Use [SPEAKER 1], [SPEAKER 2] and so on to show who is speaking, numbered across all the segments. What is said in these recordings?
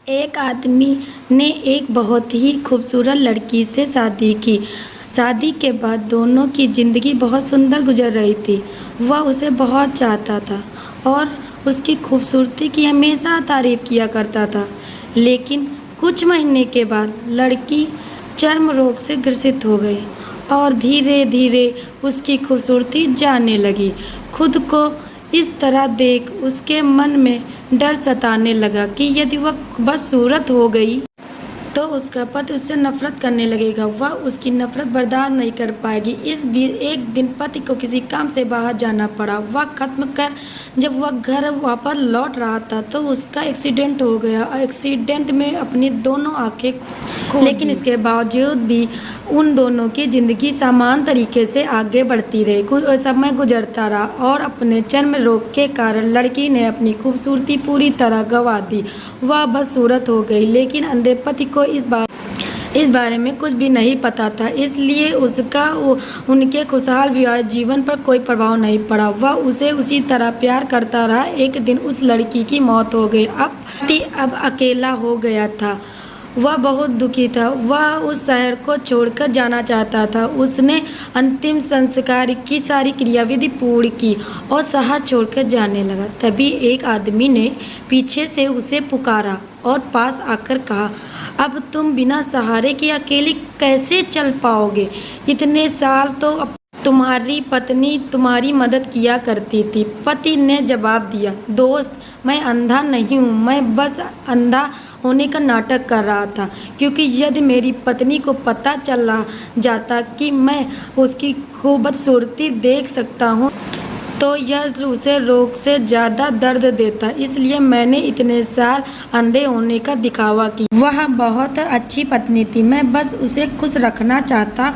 [SPEAKER 1] एक आदमी ने एक बहुत ही खूबसूरत लड़की से शादी की। शादी के बाद दोनों की ज़िंदगी बहुत सुंदर गुजर रही थी। वह उसे बहुत चाहता था और उसकी खूबसूरती की हमेशा तारीफ़ किया करता था। लेकिन कुछ महीने के बाद लड़की चर्म रोग से ग्रसित हो गई और धीरे धीरे उसकी खूबसूरती जाने लगी। खुद को इस तरह देख उसके मन में डर सताने लगा कि यदि वह बदसूरत हो गई तो उसका पति उससे नफरत करने लगेगा। वह उसकी नफरत बर्दाश्त नहीं कर पाएगी। इस बीच एक दिन पति को किसी काम से बाहर जाना पड़ा। वह खत्म कर जब वह घर वापस लौट रहा था तो उसका एक्सीडेंट हो गया। एक्सीडेंट में अपनी दोनों आंखें खो दी। लेकिन इसके बावजूद भी उन दोनों की ज़िंदगी समान तरीके से आगे बढ़ती रही। कुछ समय गुजरता रहा और अपने चर्म रोग के कारण लड़की ने अपनी खूबसूरती पूरी तरह गंवा दी। वह बदसूरत हो गई, लेकिन अंधे पति को इस बारे में कुछ भी नहीं पता था, इसलिए उसका उनके खुशहाल विवाहित जीवन पर कोई प्रभाव नहीं पड़ा। वह उसे उसी तरह प्यार करता रहा। एक दिन उस लड़की की मौत हो गई। अब अकेला हो गया था। वह बहुत दुखी था। वह उस शहर को छोड़कर जाना चाहता था। उसने अंतिम संस्कार की सारी क्रियाविधि पूर्ण की और शहर छोड़कर जाने लगा। तभी एक आदमी ने पीछे से उसे पुकारा और पास आकर कहा, अब तुम बिना सहारे के अकेले कैसे चल पाओगे? इतने साल तो तुम्हारी पत्नी तुम्हारी मदद किया करती थी। पति ने जवाब दिया, दोस्त, मैं अंधा नहीं हूँ, मैं बस अंधा होने का नाटक कर रहा था, क्योंकि यदि मेरी पत्नी को पता चल जाता कि मैं उसकी खूबसूरती देख सकता हूँ तो यह उसे रोग से ज़्यादा दर्द देता। इसलिए मैंने इतने साल अंधे होने का दिखावा किया। वह बहुत अच्छी पत्नी थी, मैं बस उसे खुश रखना चाहता।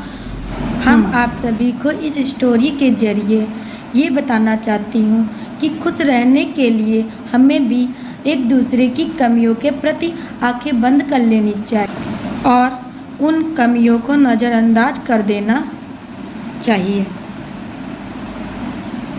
[SPEAKER 1] हम आप सभी को इस स्टोरी के जरिए ये बताना चाहती हूँ कि खुश रहने के लिए हमें भी एक दूसरे की कमियों के प्रति आंखें बंद कर लेनी चाहिए और उन कमियों को नज़रअंदाज कर देना चाहिए।